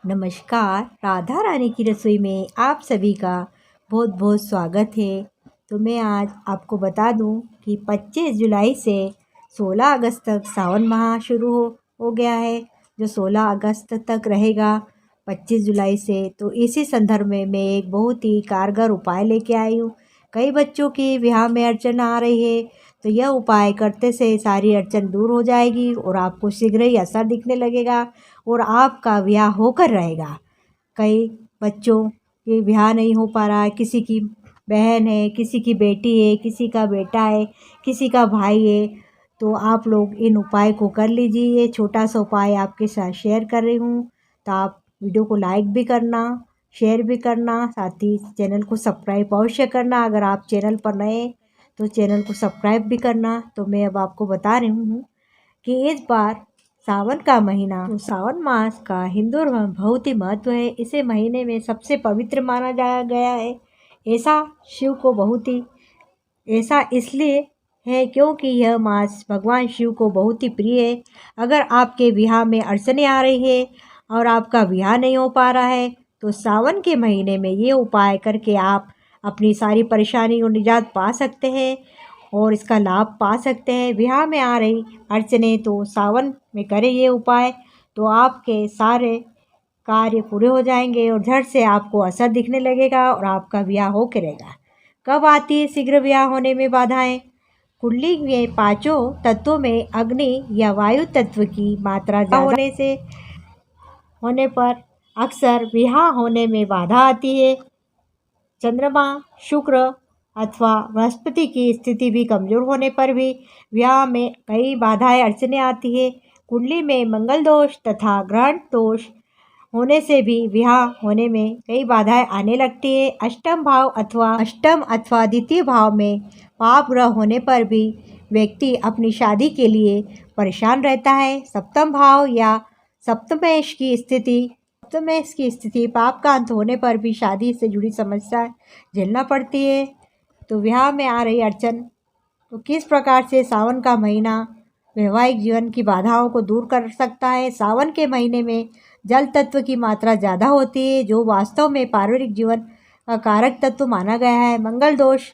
नमस्कार, राधा रानी की रसोई में आप सभी का बहुत बहुत स्वागत है। तो मैं आज आपको बता दूं कि 25 जुलाई से 16 अगस्त तक सावन माह शुरू हो गया है, जो 16 अगस्त तक रहेगा 25 जुलाई से। तो इसी संदर्भ में मैं एक बहुत ही कारगर उपाय लेके आई हूँ। कई बच्चों की विवाह में अड़चन आ रही है, तो यह उपाय करते से सारी अड़चन दूर हो जाएगी और आपको शीघ्र ही असर दिखने लगेगा और आपका ब्याह होकर रहेगा। कई बच्चों के ब्याह नहीं हो पा रहा है, किसी की बहन है, किसी की बेटी है, किसी का बेटा है, किसी का भाई है, तो आप लोग इन उपाय को कर लीजिए। ये छोटा सा उपाय आपके साथ शेयर कर रही हूँ, तो आप वीडियो को लाइक भी करना, शेयर भी करना, साथ ही चैनल को सब्सक्राइब अवश्य करना। अगर आप चैनल पर नए हैं तो चैनल को सब्सक्राइब भी करना। तो मैं अब आपको बता रही हूँ कि इस बार सावन का महीना, तो सावन मास का हिंदू धर्म में बहुत ही महत्व है। इसे महीने में सबसे पवित्र माना जाया गया है। ऐसा शिव को बहुत ही ऐसा इसलिए है क्योंकि यह मास भगवान शिव को बहुत ही प्रिय है। अगर आपके विवाह में अड़चनें आ रही है और आपका विवाह नहीं हो पा रहा है, तो सावन के महीने में ये उपाय करके आप अपनी सारी परेशानी और निजात पा सकते हैं और इसका लाभ पा सकते हैं। विवाह में आ रही अड़चनें तो सावन में करें ये उपाय, तो आपके सारे कार्य पूरे हो जाएंगे और झट से आपको असर दिखने लगेगा और आपका ब्याह हो करेगा। कब आती है शीघ्र ब्याह होने में बाधाएं? कुंडली में पांचों तत्वों में अग्नि या वायु तत्व की मात्रा ज्यादा होने पर अक्सर ब्याह होने में बाधा आती है। चंद्रमा, शुक्र अथवा बृहस्पति की स्थिति भी कमजोर होने पर भी विवाह में कई बाधाएं अड़चनें आती है। कुंडली में मंगल दोष तथा ग्रहण दोष होने से भी विवाह होने में कई बाधाएं आने लगती है। अष्टम अथवा द्वितीय भाव में पाप ग्रह होने पर भी व्यक्ति अपनी शादी के लिए परेशान रहता है। सप्तम भाव या सप्तमेश की स्थिति पाप का अंत होने पर भी शादी से जुड़ी समस्या झेलना पड़ती है। तो विवाह में आ रही अड़चन, तो किस प्रकार से सावन का महीना वैवाहिक जीवन की बाधाओं को दूर कर सकता है? सावन के महीने में जल तत्व की मात्रा ज़्यादा होती है, जो वास्तव में पारिवारिक जीवन का कारक तत्व माना गया है। मंगल दोष,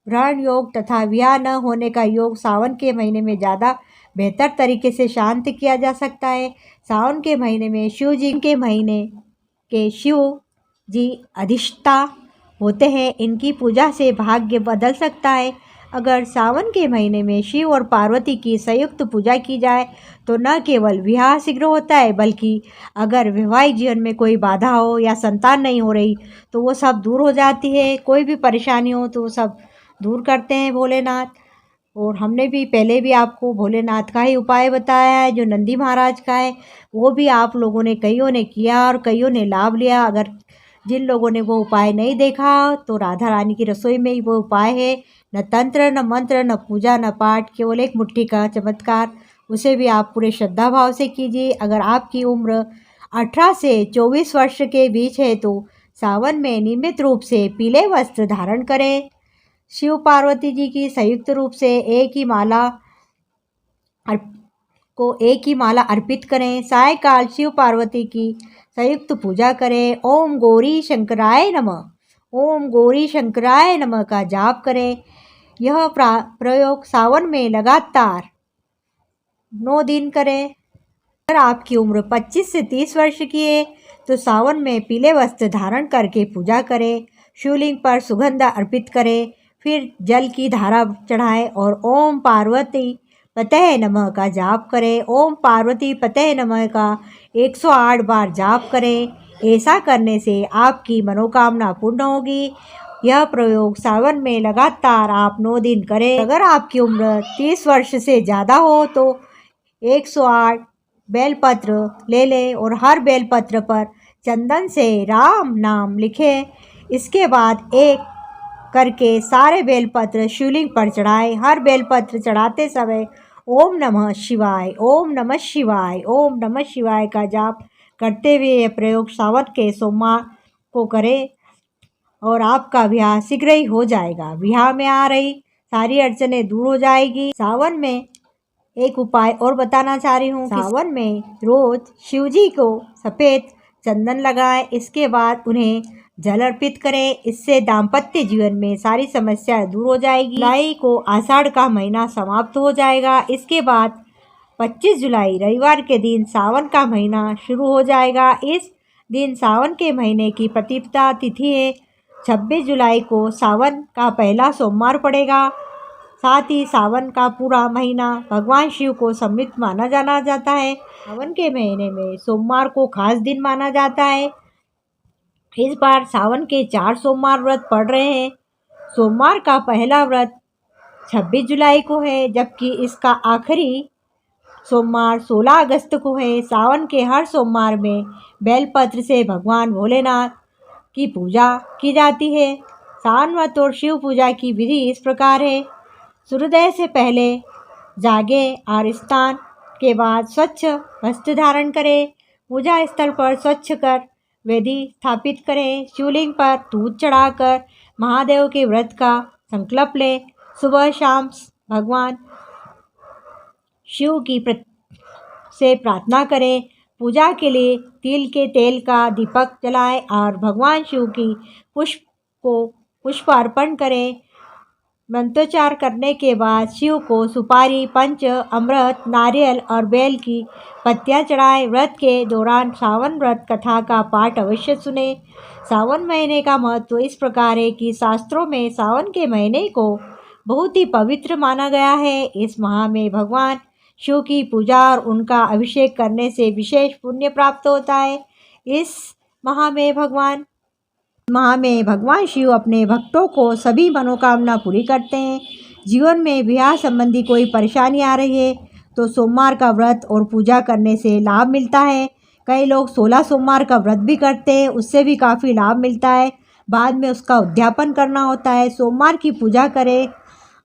ग्रहण योग तथा विवाह न होने का योग सावन के महीने में ज़्यादा बेहतर तरीके से शांत किया जा सकता है। सावन के महीने में शिव जी अधिष्ठा होते हैं। इनकी पूजा से भाग्य बदल सकता है। अगर सावन के महीने में शिव और पार्वती की संयुक्त पूजा की जाए तो न केवल विवाह शीघ्र होता है, बल्कि अगर वैवाहिक जीवन में कोई बाधा हो या संतान नहीं हो रही तो वो सब दूर हो जाती है। कोई भी परेशानी हो तो वो सब दूर करते हैं भोलेनाथ। और हमने भी पहले भी आपको भोलेनाथ का ही उपाय बताया है, जो नंदी महाराज का है। वो भी आप लोगों ने कईयों ने किया और कईयों ने लाभ लिया। अगर जिन लोगों ने वो उपाय नहीं देखा तो राधा रानी की रसोई में ही वो उपाय है। न तंत्र, न मंत्र, न पूजा, न पाठ, केवल एक मुट्ठी का चमत्कार। उसे भी आप पूरे श्रद्धा भाव से कीजिए। अगर आपकी उम्र 18 से 24 वर्ष के बीच है तो सावन में नियमित रूप से पीले वस्त्र धारण करें। शिव पार्वती जी की संयुक्त रूप से एक ही माला अर्पित करें। सायकाल शिव पार्वती की संयुक्त पूजा करें। ओम गौरी शंकराय नमः, ओम गौरी शंकराय नमः का जाप करें। यह प्रयोग सावन में लगातार 9 दिन करें। अगर आपकी उम्र 25 से 30 वर्ष की है तो सावन में पीले वस्त्र धारण करके पूजा करें। शिवलिंग पर सुगंध अर्पित करें, फिर जल की धारा चढ़ाएं और ओम पार्वती पतये नमः का जाप करें। ओम पार्वती पतये नमः का 108 बार जाप करें। ऐसा करने से आपकी मनोकामना पूर्ण होगी। यह प्रयोग सावन में लगातार आप 9 दिन करें। अगर आपकी उम्र 30 वर्ष से ज़्यादा हो तो 108 बेलपत्र ले लें और हर बेलपत्र पर चंदन से राम नाम लिखें। इसके बाद एक करके सारे बेलपत्र शिवलिंग पर चढ़ाएं। हर बेलपत्र चढ़ाते समय ओम नमः शिवाय, ओम नमः शिवाय, ओम नमः शिवाय का जाप करते हुए यह प्रयोग सावन के सोमवार को करें और आपका ब्याह शीघ्र ही हो जाएगा। ब्याह में आ रही सारी अड़चनें दूर हो जाएगी। सावन में एक उपाय और बताना चाह रही हूँ। सावन में रोज शिव जी को सफ़ेद चंदन लगाएं। इसके बाद उन्हें जल अर्पित करें। इससे दाम्पत्य जीवन में सारी समस्याएं दूर हो जाएगी। जुलाई को आषाढ़ का महीना समाप्त हो जाएगा। इसके बाद 25 जुलाई रविवार के दिन सावन का महीना शुरू हो जाएगा। इस दिन सावन के महीने की प्रतिपदा तिथि है। 26 जुलाई को सावन का पहला सोमवार पड़ेगा। साथ ही सावन का पूरा महीना भगवान शिव को समर्पित माना जाता है। सावन के महीने में सोमवार को खास दिन माना जाता है। इस बार सावन के 4 सोमवार व्रत पड़ रहे हैं। सोमवार का पहला व्रत 26 जुलाई को है, जबकि इसका आखिरी सोमवार 16 अगस्त को है। सावन के हर सोमवार में बेलपत्र से भगवान भोलेनाथ की पूजा की जाती है। सावन व्रत और शिव पूजा की विधि इस प्रकार है। सूर्योदय से पहले जागें और स्नान के बाद स्वच्छ वस्त्र धारण करें। पूजा स्थल पर स्वच्छ कर वेदी स्थापित करें। शिवलिंग पर दूध चढ़ाकर महादेव के व्रत का संकल्प लें। सुबह शाम भगवान शिव की से प्रार्थना करें। पूजा के लिए तिल के तेल का दीपक जलाएं और भगवान शिव की पुष्प अर्पण करें। मंत्रोच्चार करने के बाद शिव को सुपारी, पंच, अमृत, नारियल और बेल की पत्तियां चढ़ाएं। व्रत के दौरान सावन व्रत कथा का पाठ अवश्य सुने। सावन महीने का महत्व इस प्रकार है कि शास्त्रों में सावन के महीने को बहुत ही पवित्र माना गया है। इस माह में भगवान शिव की पूजा और उनका अभिषेक करने से विशेष पुण्य प्राप्त होता है। इस माह में भगवान शिव अपने भक्तों को सभी मनोकामना पूरी करते हैं। जीवन में विवाह संबंधी कोई परेशानी आ रही है तो सोमवार का व्रत और पूजा करने से लाभ मिलता है। कई लोग 16 सोमवार का व्रत भी करते हैं, उससे भी काफ़ी लाभ मिलता है। बाद में उसका उद्यापन करना होता है। सोमवार की पूजा करें।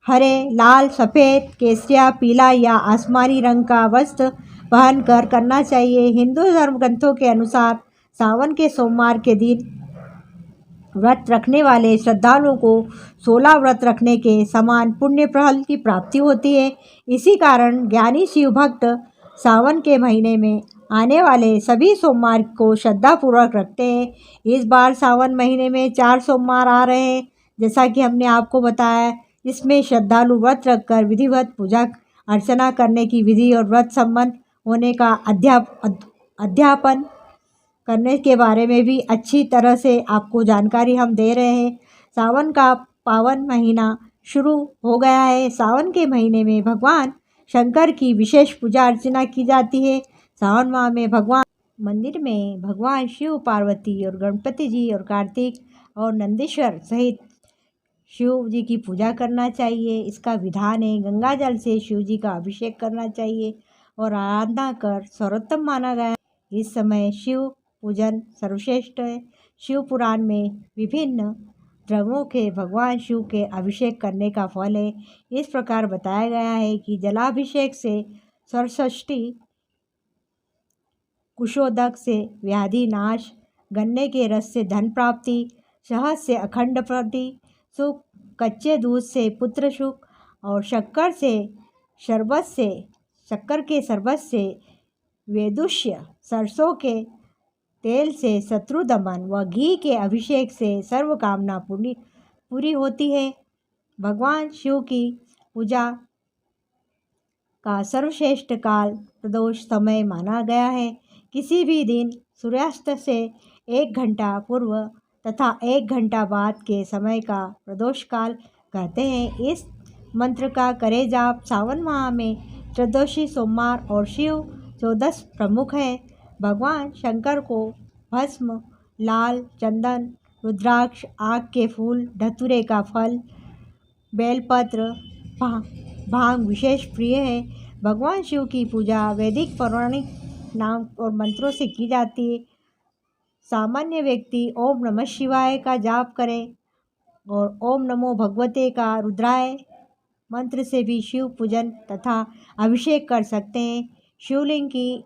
हरे, लाल, सफ़ेद, केसरिया, पीला या आसमानी रंग का वस्त्र पहन कर करना चाहिए। हिंदू धर्म ग्रंथों के अनुसार सावन के सोमवार के दिन व्रत रखने वाले श्रद्धालुओं को 16 व्रत रखने के समान पुण्य फल की प्राप्ति होती है। इसी कारण ज्ञानी शिव भक्त सावन के महीने में आने वाले सभी सोमवार को श्रद्धापूर्वक रखते हैं। इस बार सावन महीने में 4 सोमवार आ रहे हैं, जैसा कि हमने आपको बताया। इसमें श्रद्धालु व्रत रखकर विधिवत पूजा अर्चना करने की विधि और व्रत संपन्न होने का अध्यापन करने के बारे में भी अच्छी तरह से आपको जानकारी हम दे रहे हैं। सावन का पावन महीना शुरू हो गया है। सावन के महीने में भगवान शंकर की विशेष पूजा अर्चना की जाती है। सावन माह में मंदिर में भगवान शिव, पार्वती और गणपति जी और कार्तिक और नंदीश्वर सहित शिव जी की पूजा करना चाहिए। इसका विधान है गंगा जल से शिव जी का अभिषेक करना चाहिए और आराधना कर सर्वोत्तम माना गया। इस समय शिव पूजन सर्वश्रेष्ठ है। शिव पुराण में विभिन्न द्रव्यों के भगवान शिव के अभिषेक करने का फल है। इस प्रकार बताया गया है कि जलाभिषेक से सरस्वती, कुशोदक से व्याधि नाश, गन्ने के रस से धन प्राप्ति, शहद से अखंड प्रति सुख, कच्चे दूध से पुत्र सुख और शक्कर के शरबत से वेदुष्य, सरसों के तेल से शत्रु दमन व घी के अभिषेक से सर्व कामना पूरी होती है। भगवान शिव की पूजा का सर्वश्रेष्ठ काल प्रदोष समय माना गया है। किसी भी दिन सूर्यास्त से 1 घंटा पूर्व तथा 1 घंटा बाद के समय का प्रदोष काल कहते हैं। इस मंत्र का करे जाप। सावन माह में त्रयोदशी सोमवार और शिव चौदस प्रमुख है। भगवान शंकर को भस्म, लाल चंदन, रुद्राक्ष, आक के फूल, धतूरे का फल, बेलपत्र, भांग विशेष प्रिय है। भगवान शिव की पूजा वैदिक पौराणिक नाम और मंत्रों से की जाती है। सामान्य व्यक्ति ओम नमः शिवाय का जाप करें और ओम नमो भगवते का रुद्राय मंत्र से भी शिव पूजन तथा अभिषेक कर सकते हैं। शिवलिंग की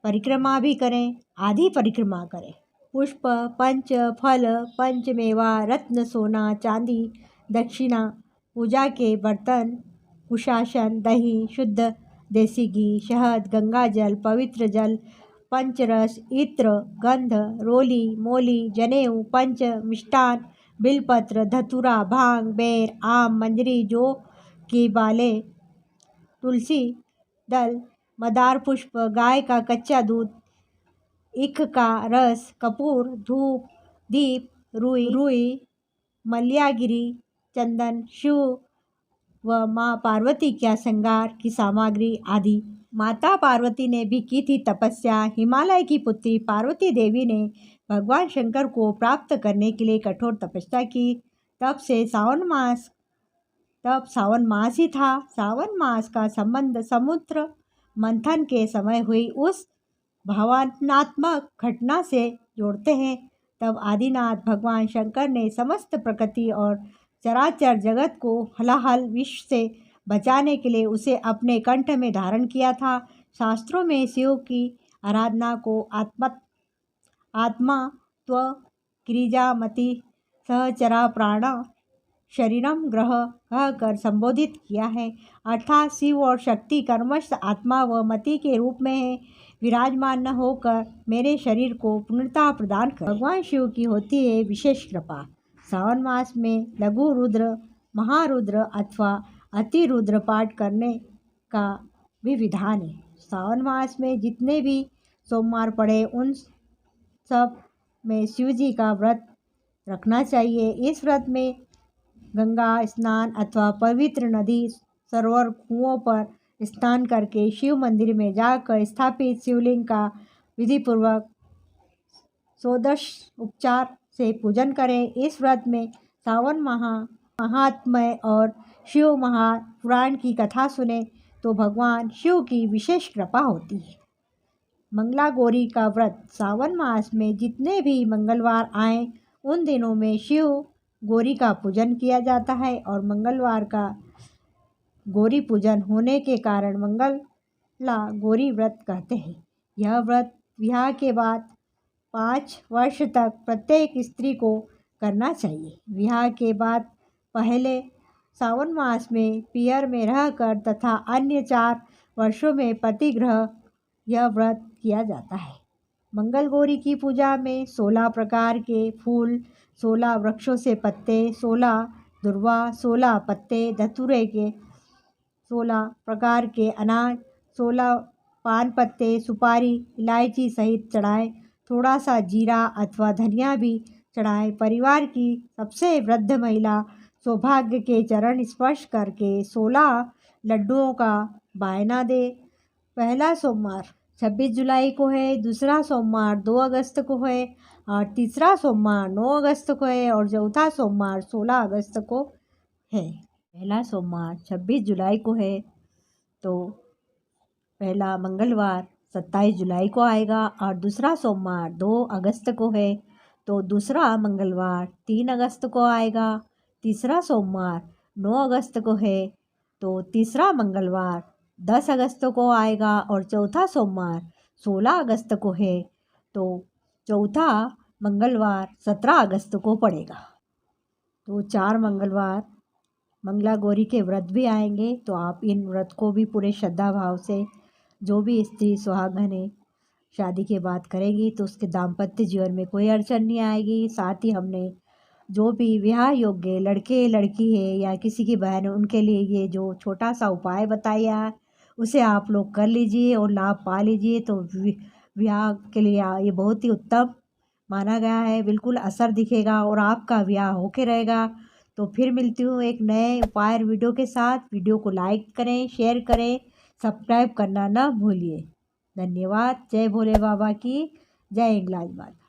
परिक्रमा भी करें, आदि परिक्रमा करें। पुष्प, पंच फल, पंचमेवा, रत्न, सोना, चांदी, दक्षिणा, पूजा के बर्तन, कुशासन, दही, शुद्ध देसी घी, शहद, गंगा जल, पवित्र जल, पंचरस, इत्र, गंध, रोली, मोली, जनेऊ, पंच, मिष्टान, बिलपत्र, धतूरा, भांग, बेर, आम, मंजरी, जौ की बाले, तुलसी दल, मदार पुष्प, गाय का कच्चा दूध, ईख का रस, कपूर, धूप, दीप, रुई, मल्यागिरी, चंदन, शिव व माँ पार्वती का श्रृंगार की सामग्री आदि। माता पार्वती ने भी की थी तपस्या। हिमालय की पुत्री पार्वती देवी ने भगवान शंकर को प्राप्त करने के लिए कठोर तपस्या की। तब सावन मास ही था। सावन मास का संबंध समुद्र मंथन के समय हुई उस भावनात्मक घटना से जोड़ते हैं। तब आदिनाथ भगवान शंकर ने समस्त प्रकृति और चराचर जगत को हलाहल विश्व से बचाने के लिए उसे अपने कंठ में धारण किया था। शास्त्रों में शिव की आराधना को आत्मा त्व क्रिजामति सहचरा प्राण शरीरम ग्रह कहकर संबोधित किया है। अर्थात शिव और शक्ति कर्मश आत्मा व मति के रूप में है, विराजमान न होकर मेरे शरीर को पूर्णता प्रदान कर। भगवान शिव की होती है विशेष कृपा। सावन मास में लघु रुद्र, महारुद्र अथवा अति रुद्र पाठ करने का भी विधान है। सावन मास में जितने भी सोमवार पड़े उन सब में शिव जी का व्रत रखना चाहिए। इस व्रत में गंगा स्नान अथवा पवित्र नदी, सरोवर, कुओं पर स्नान करके शिव मंदिर में जाकर स्थापित शिवलिंग का विधिपूर्वक षोडश उपचार से पूजन करें। इस व्रत में सावन महात्म्य और शिव महापुराण की कथा सुने तो भगवान शिव की विशेष कृपा होती है। मंगला गौरी का व्रत। सावन मास में जितने भी मंगलवार आए उन दिनों में शिव गौरी का पूजन किया जाता है और मंगलवार का गौरी पूजन होने के कारण मंगला गौरी व्रत कहते हैं। यह व्रत विवाह के बाद 5 वर्ष तक प्रत्येक स्त्री को करना चाहिए। विवाह के बाद पहले सावन मास में पियर में रहकर तथा अन्य 4 वर्षों में पति गृह यह व्रत किया जाता है। मंगल गौरी की पूजा में 16 प्रकार के फूल, 16 वृक्षों से पत्ते, 16 दुर्वा, 16 पत्ते, धतूरे के 16 प्रकार के अनाज, 16 पान पत्ते, सुपारी, इलायची सहित चढ़ाएं। थोड़ा सा जीरा अथवा धनिया भी चढ़ाएं। परिवार की सबसे वृद्ध महिला सौभाग्य के चरण स्पर्श करके 16 लड्डुओं का बायना दे। पहला सोमवार 26 जुलाई को है, दूसरा सोमवार 2 अगस्त को है और तीसरा सोमवार 9 अगस्त को है और चौथा सोमवार 16 अगस्त को है। पहला सोमवार 26 जुलाई को है तो पहला मंगलवार 27 जुलाई को आएगा और दूसरा सोमवार 2 अगस्त को है तो दूसरा मंगलवार 3 अगस्त को आएगा। तीसरा सोमवार 9 अगस्त को है तो तीसरा मंगलवार 10 अगस्त को आएगा और चौथा सोमवार 16 अगस्त को है तो चौथा मंगलवार 17 अगस्त को पड़ेगा। तो 4 मंगलवार मंगला गौरी के व्रत भी आएंगे। तो आप इन व्रत को भी पूरे श्रद्धा भाव से, जो भी स्त्री सुहागन है शादी के बाद करेगी तो उसके दाम्पत्य जीवन में कोई अड़चन नहीं आएगी। साथ ही हमने जो भी विवाह योग्य लड़के लड़की है या किसी की बहन है उनके लिए ये जो छोटा सा उपाय बताया है उसे आप लोग कर लीजिए और लाभ पा लीजिए। तो विवाह के लिए ये बहुत ही उत्तम माना गया है। बिल्कुल असर दिखेगा और आपका विवाह होके रहेगा। तो फिर मिलती हूँ एक नए उपाय वीडियो के साथ। वीडियो को लाइक करें, शेयर करें, सब्सक्राइब करना ना भूलिए। धन्यवाद। जय भोले बाबा की जय। इंगलाज माता।